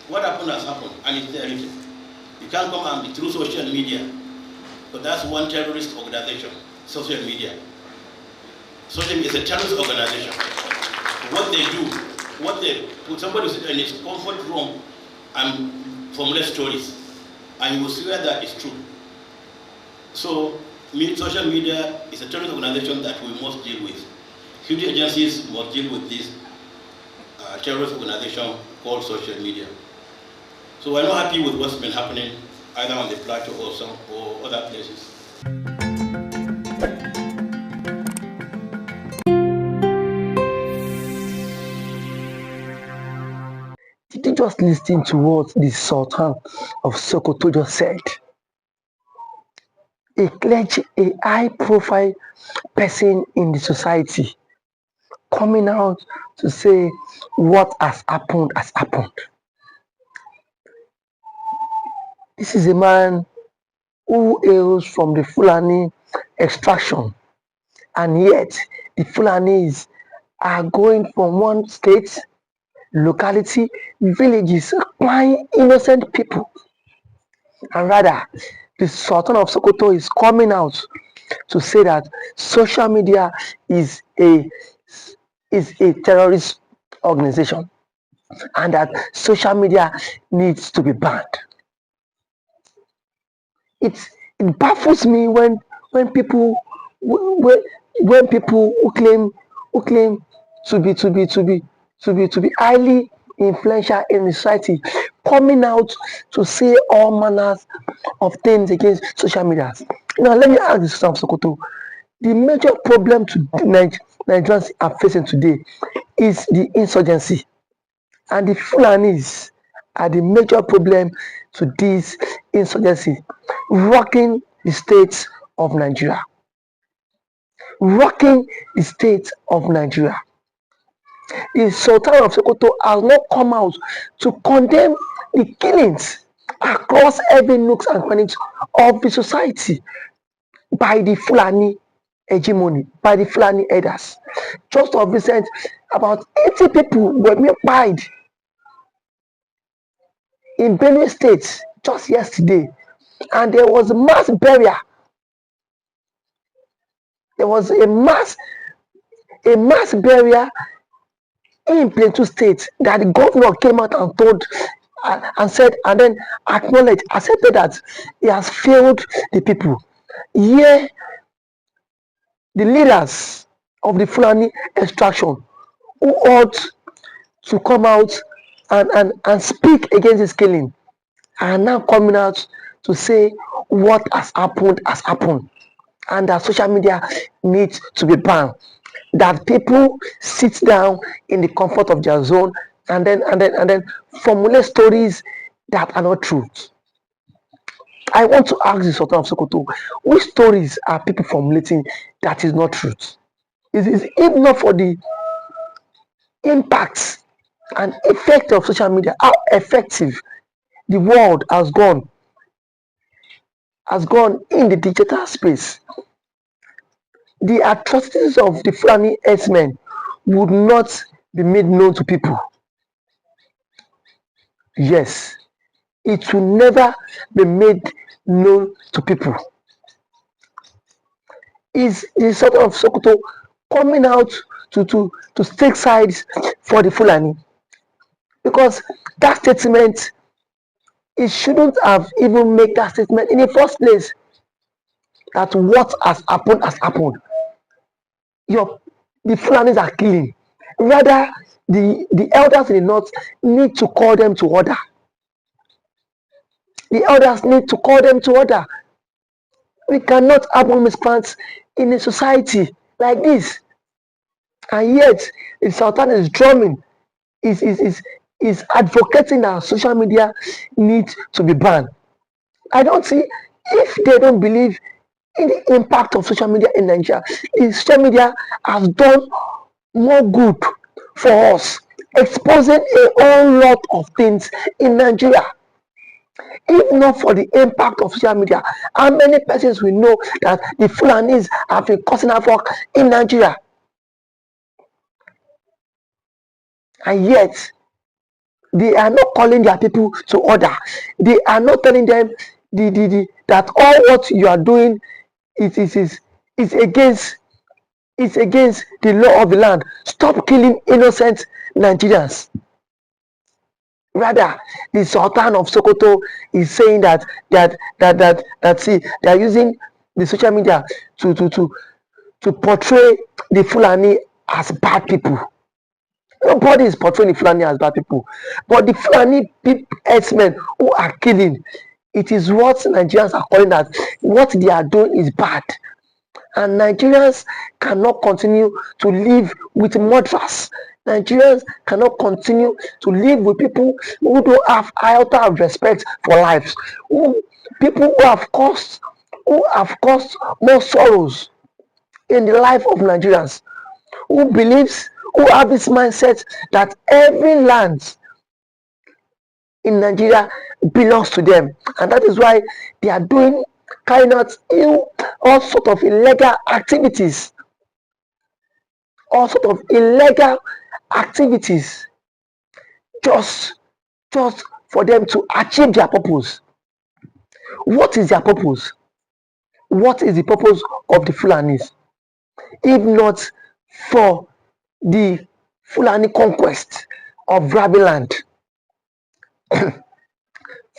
What happened has happened, and it's there written. You can't come and be through social media, but that's one terrorist organization, social media. Social media is a terrorist organization. What they do, put somebody sit in his comfort room and formulate stories, and you will swear that it's true. So, social media is a terrorist organization that we must deal with. Security agencies must deal with this terrorist organization called social media. So we're not happy with what's been happening either on the plateau or other places. Did you just listen to what the Sultan of Sokoto just said? A clergy, a high-profile person in the society coming out to say what has happened has happened. This is a man who hails from the Fulani extraction, and yet the Fulanis are going from one state, locality, villages, buying innocent people. And rather, the Sultan of Sokoto is coming out to say that social media is a terrorist organization and that social media needs to be banned. It baffles me when people when people who claim to be highly influential in the society coming out to say all manners of things against social media. Now let me ask the Sultan of Sokoto. The major problem to Nigerians are facing today is the insurgency, and the Fulanis are the major problem to this insurgency, rocking the state of Nigeria. Rocking the state of Nigeria. The Sultan of Sokoto has not come out to condemn the killings across every nooks and crannies of the society by the Fulani hegemony, by the Fulani herders. Just of recent, about 80 people were murdered in Benue State just yesterday, and there was a mass burial. There was a mass burial in Plateau State that the governor came out and told and said, and then acknowledged, accepted that he has failed the people. Here, the leaders of the Fulani extraction who ought to come out and speak against this killing are now coming out to say what has happened, and that social media needs to be banned. That people sit down in the comfort of their zone and then formulate stories that are not true. I want to ask the Sultan of Sokoto, which stories are people formulating that is not truth? If not for the impacts and effect of social media, how effective the world has gone in the digital space, the atrocities of the Fulani Herder'Smen would not be made known to people. Yes, it will never be made known to people. Is the Sultan of Sokoto coming out to take sides for the Fulani? Because that statement, it shouldn't have even made that statement in the first place. That what has happened has happened. The Fulanis are killing. Rather, the elders in the north need to call them to order. The elders need to call them to order. We cannot have one misplants in a society like this. And yet, the Sultan is drumming, is advocating that social media needs to be banned. I don't see, if they don't believe in the impact of social media in Nigeria, the social media has done more good for us, exposing a whole lot of things in Nigeria. If not for the impact of social media, how many persons we know that the Fulanis have been causing havoc in Nigeria? And yet, They are not calling their people to order. They are not telling them that all what you are doing is against the law of the land. Stop killing innocent Nigerians. Rather, the Sultan of Sokoto is saying that see, they are using the social media to portray the Fulani as bad people. Nobody is portraying the Fulani as bad people, but the Fulani herdsmen who are killing, it is what Nigerians are calling that what they are doing is bad. And Nigerians cannot continue to live with murderers. Nigerians cannot continue to live with people who don't have iota of respect for lives. People who have caused more sorrows in the life of Nigerians. Who have this mindset that every land in Nigeria belongs to them, and that is why they are carrying out all sort of illegal activities, just for them to achieve their purpose. What is their purpose? What is the purpose of the Fulanis, if not for the Fulani conquest of grabbing land?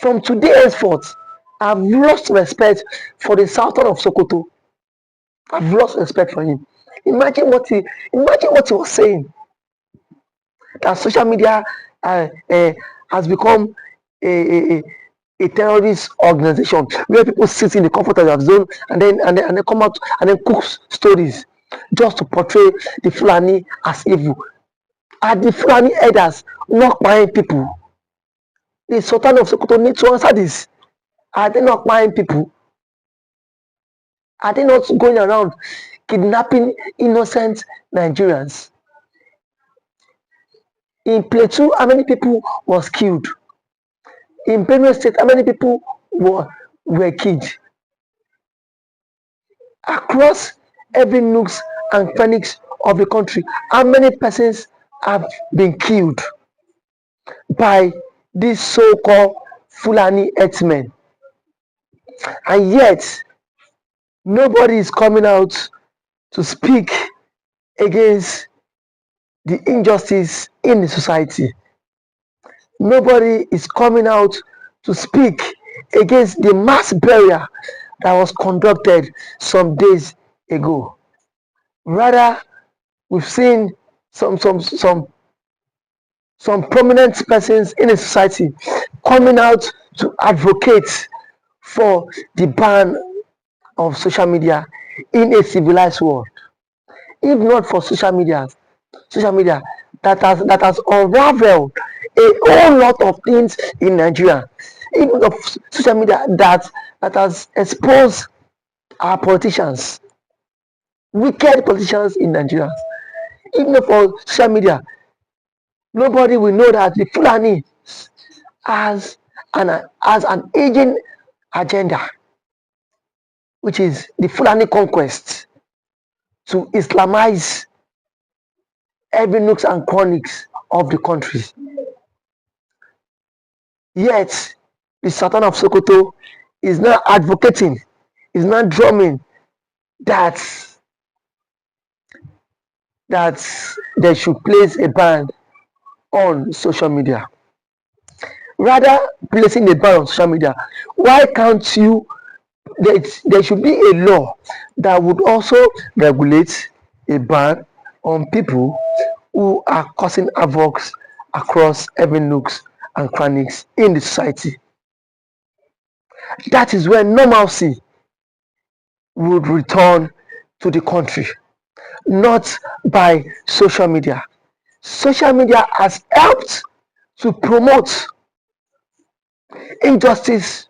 From today henceforth, I've lost respect for the Sultan of Sokoto. I've lost respect for him. Imagine what he was saying. That social media has become a terrorist organization where people sit in the comfort of their zone and then come out and then cook stories just to portray the Fulani as evil. Are the Fulani herders not buying people? The Sultan of Sokoto needs to answer this. Are they not buying people? Are they not going around kidnapping innocent Nigerians? In Plateau, how many people was killed? In Benue State, how many people were killed? Across every nooks and crannies of the country, how many persons have been killed by these so-called Fulani herdsmen? And yet, nobody is coming out to speak against the injustice in the society. Nobody is coming out to speak against the mass burial that was conducted some days ago. Rather, we've seen some prominent persons in the society coming out to advocate for the ban of social media in a civilized world. If not for social media that has unraveled a whole lot of things in Nigeria, even of social media that has exposed our politicians, wicked politicians in Nigeria. Even for social media, nobody will know that the Fulani has an aging agenda, which is the Fulani conquest to Islamize every nooks and crannies of the country. Yet, the Sultan of Sokoto is now advocating, is now drumming that they should place a ban on social media. Rather placing a ban on social media, why can't you? There should be a law that would also regulate a ban on people who are causing havoc across every nooks and crannies in the society. That is when normalcy would return to the country, not by social media. Social media has helped to promote injustice,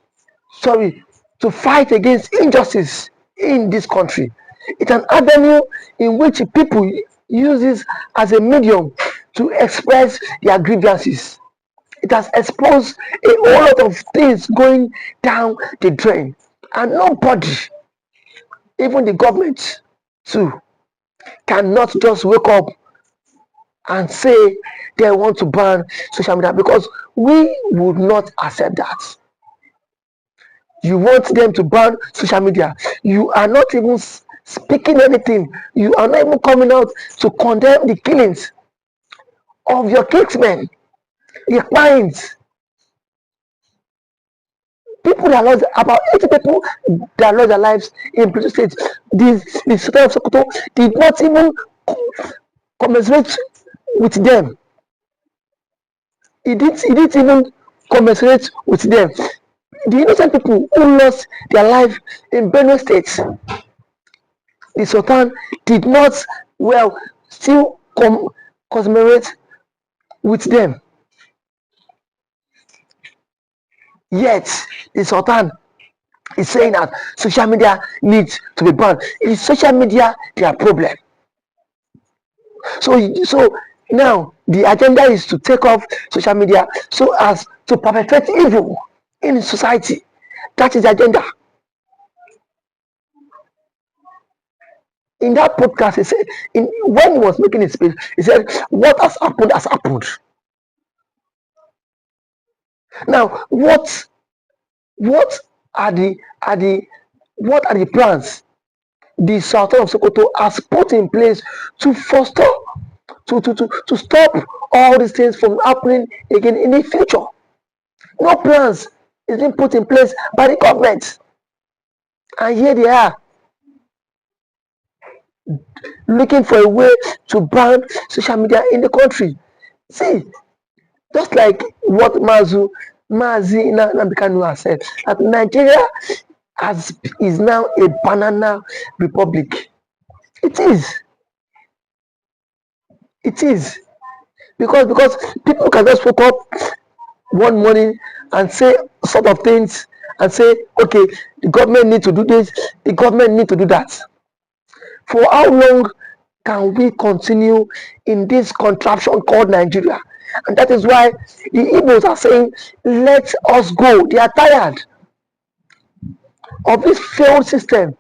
to fight against injustice in this country. It's an avenue in which people use this as a medium to express their grievances. It has exposed a whole lot of things going down the drain, and nobody, even the government too, cannot just wake up and say they want to ban social media, because we would not accept that. You want them to ban social media. You are not even speaking anything. You are not even coming out to condemn the killings of your kinsmen, the clients. People that lost, about 80 people that lost their lives in Plateau State. The Sultan of Sokoto did not even commiserate with them. He didn't even commiserate with them. The innocent people who lost their life in Benue State, the Sultan did not, well, still commemorate with them. Yet the Sultan is saying that social media needs to be banned. Is social media their problem? So now the agenda is to take off social media so as to perpetrate evil in society. That is the agenda. In that podcast, he said, when he was making his speech, he said, "What has happened has happened." Now, what are the plans the Sultan of Sokoto has put in place to foster, to stop all these things from happening again in the future? No plans is being put in place by the government, and here they are looking for a way to ban social media in the country. See, just like what Mazi nnamdikanu has said, that Nigeria is now a banana republic. It is. It is. Because people can just wake up one morning and say sort of things and say, okay, the government need to do this, the government need to do that. For how long can we continue in this contraption called Nigeria? And that is why the Igbos are saying, let us go. They are tired of this failed system,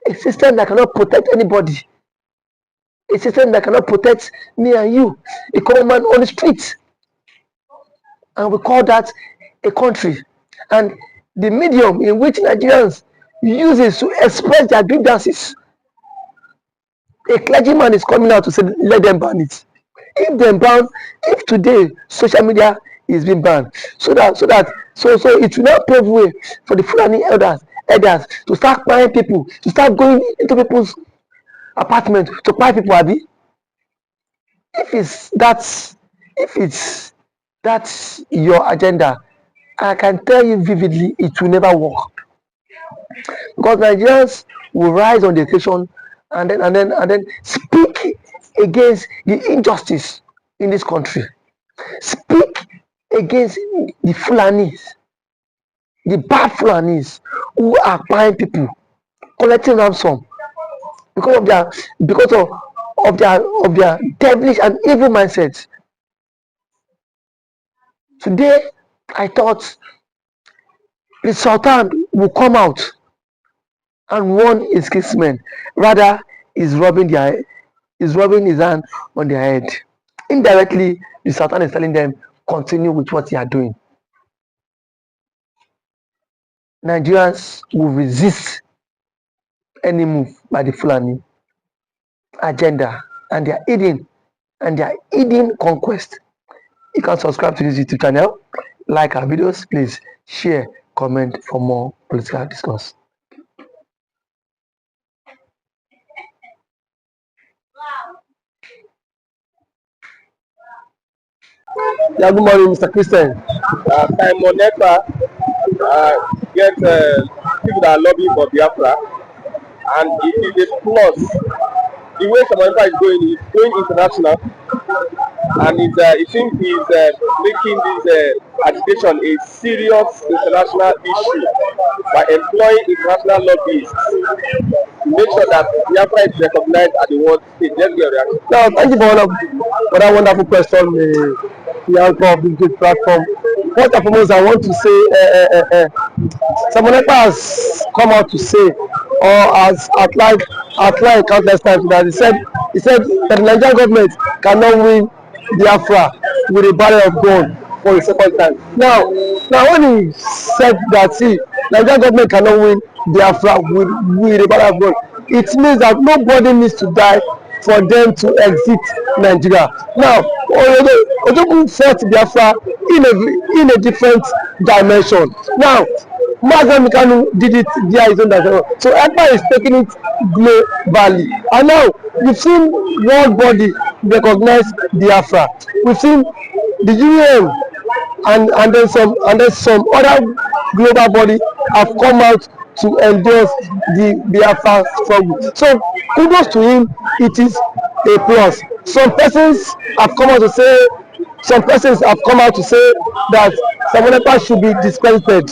a system that cannot protect anybody, a system that cannot protect me and you, a common man on the street. And we call that a country. And the medium in which Nigerians use it to express their grievances, a clergyman is coming out to say, let them ban it. If today social media is being banned, so it will not pave way for the Fulani elders to start buying people, to start going into people's apartments to buy people, Abi. If it's that's your agenda, I can tell you vividly, it will never work, because Nigerians will rise on the occasion and then speak against the injustice in this country, speak against the Fulanis, the bad Fulanis who are buying people, collecting ransom because of their devilish and evil mindset. Today, I thought the Sultan will come out and warn his kinsmen. Rather, he's rubbing his hand on their head. Indirectly, the Sultan is telling them, continue with what you are doing. Nigerians will resist any move by the Fulani agenda and their hidden conquest. You can subscribe to this YouTube channel, like our videos, please share, comment for more political discourse. Yeah, good morning, Mr. Christian. Time on NEPA get people that are lobbying for Biafra, and it is a plus. The way Samantha is going international, and it seems he's making this agitation a serious international issue by employing international lobbyists to make sure that Biafra is recognized at the world stage. Let's get a reaction. Now, thank you for that wonderful question, the anchor of this good platform. First and foremost, I want to say, Samoneka has come out to say or has outlined countless times that he said that the Nigerian government cannot win Biafra with a barrel of gun for a second time. Now when he said that, see, Nigerian government cannot win Biafra with a barrel of gun, it means that nobody needs to die for them to exit Nigeria. Now, Ojogun fought Biafra in a different dimension. Now, nnamdikanu did it via his own dimension. So ECPA is taking it globally. And now, we've seen world body recognize Biafra. We've seen the UN and then some other global body have come out to endorse the Biafra struggle. So kudos to him, it is a plus. Some persons have come out to say that Samonekpa should be discredited,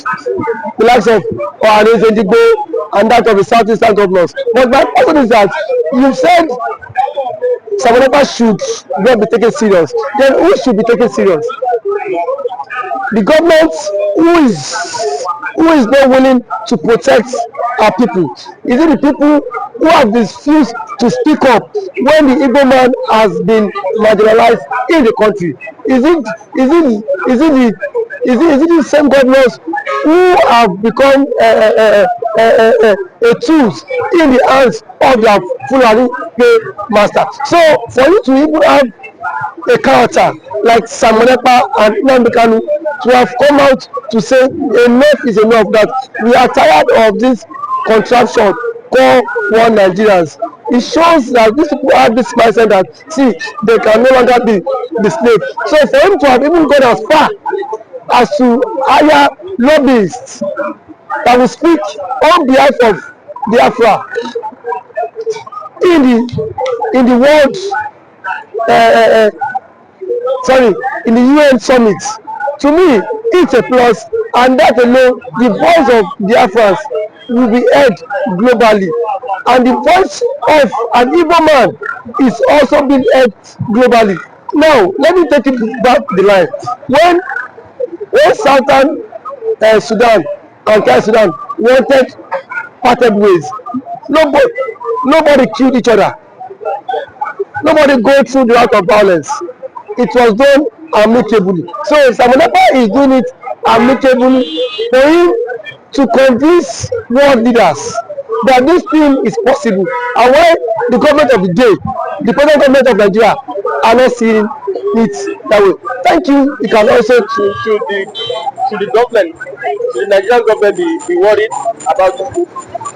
the likes of Ohanes Edigbo and that of the southeastern governors. But my question is that you said Samonekpa should not be taken serious. Then who should be taken serious? The government who is not willing to protect our people? Is it the people who have refused to speak up when the Igbo man has been marginalized in the country? Is it the same governors who have become a tools in the hands of their Fulani master? So for you to even have a character like Samonekpa and nnamdikanu to have come out to say enough is enough, that we are tired of this contraption called one Nigerians. It shows that these people have this mindset that, see, they can no longer be the slave. So for him to have even gone as far as to hire lobbyists that will speak on behalf of Biafra in the world in the UN summit, to me it's a plus, and that alone, the voice of Biafrans will be heard globally, and the voice of an Igbo man is also being heard globally. Now let me take it back the line. When Sultan Sudan and South Sudan wanted parted ways, nobody killed each other. Nobody go through the route of violence. It was done amicably. So Samonekpa is doing it amicably for him to convince world leaders that this thing is possible. And when the government of the day, the present government of Nigeria, are not seeing it that way. Thank you. You can also to the government, the Nigerian government be worried about people.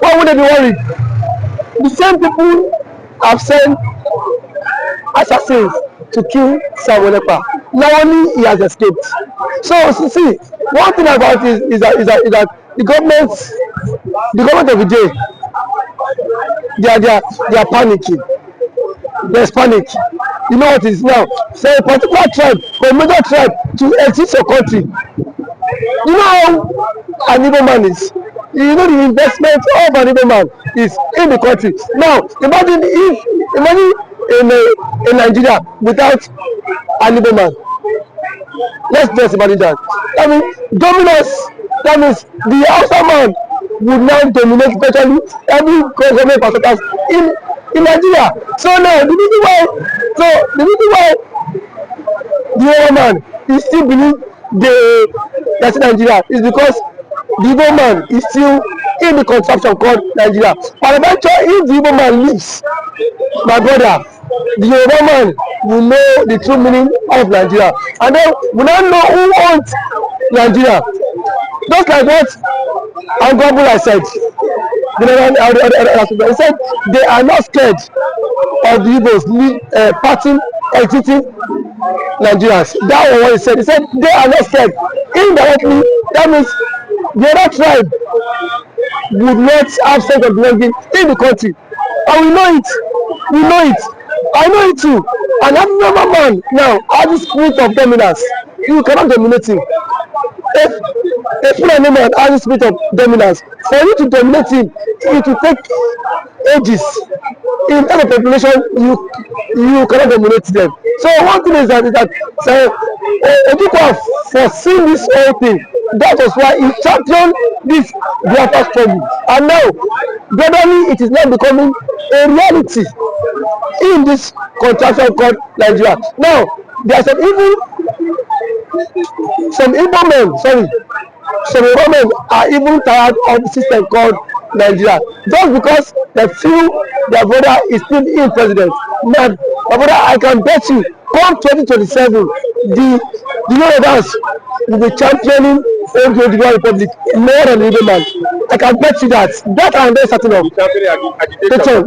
Why would they be worried? The same people have sent assassins to kill Samonekpa. Now only he has escaped. So see, one thing about it is that the government of the day, they are panicking. There's panic. You know what it is now? Say a particular tribe, a major tribe, to exit your country. You know how an Igbo man is. You know the investment of an Igbo man is in the country. Now imagine in Nigeria without an Igbo man. Let's just imagine that. I mean, dominance. That means the Hausa man would now dominate virtually every government parastatals in Nigeria. So now the reason why the Igbo man is still believe that's Nigeria is because the Igbo man is still in the contraption called Nigeria. And eventually, if the Igbo man leaves, my brother, the Yoruba man will know the true meaning of Nigeria, and then we now know who owns Nigeria. Just like what Angwabula said, he said they are not scared of the Igbos parting, exiting Nigerians. That was what he said. He said they are not scared. Indirectly, that means the other tribe would not have sense of belonging in the country. And we know it. I know it too. And every normal man now has the spirit of dominance. You cannot dominate him. If a Fulani man has the spirit of dominance, for you to dominate him, it will take ages. In terms of population, you cannot dominate them. So one thing is that Ojukwu have foreseen this whole thing. That was why he championed this Biafra struggle. And now, gradually, it is now becoming a reality in this contraction called Nigeria. Now, there are some Igbo men, sorry, some Igbo men are even tired of the system called Nigeria, just because they feel their brother is still in president. Man, my brother, I can bet you, come 2027, the Yorubas will be championing the Republic more than the Igbo man. I can bet you that. That I am very certain of.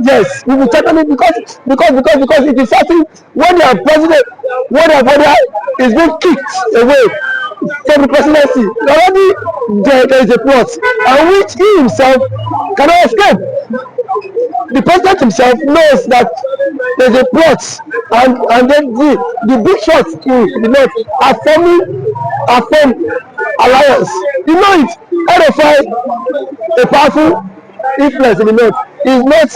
Yes, we will championing because it is certain when their president, when their brother is being kicked away from the presidency, already there is a plot, and which he himself cannot escape. The president himself knows that there is a plot, and then the big shots in the north are forming alliance. You know it. RFI, a powerful influence in the north, is not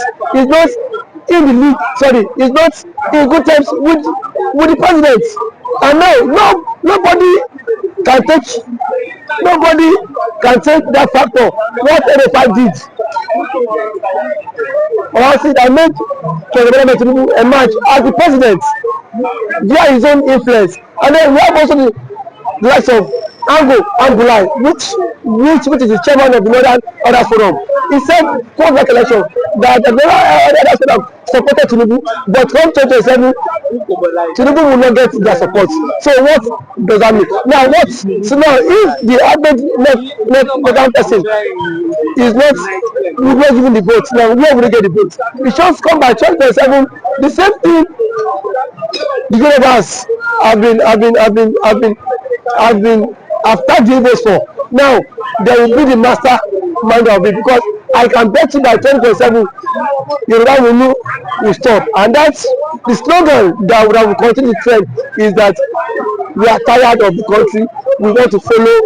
in the league. Sorry, is not in good terms with the president. And now nobody can take that factor. What RFI did, or that made President Tinubu emerge as the president via his own influence. And then we have also the likes of Angulai, which is the chairman of the Northern Order Forum. He said post that election that the Northern Order Forum supported Tinubu, but come 2027, Tinubu will not get their support. So what does that mean? Now if the average left person is not giving the vote, now where will they get the vote? It should come by 2027. The same thing the Yorubas have tagged the Igbos for. Now they will be the master mind of it, because I can bet you by 2027 Yoruba will stop. And that's the slogan that will continue the trend, is that we are tired of the country, we want to follow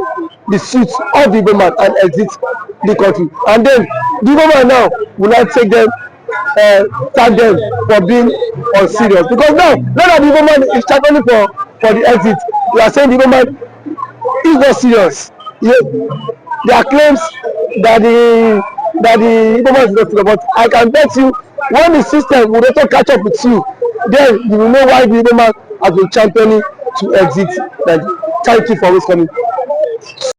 the suit of the Igbo man and exit the country. And then the Igbo man now will not take them, tag them for being unserious, because now that the Igbo man is championing for the exit, we are saying the Igbo man is not serious. There are claims that the Igbo man is not serious, but I can bet you when the system will also catch up with you, then you will know why the Igbo man has been championing to exit. Thank you for always coming.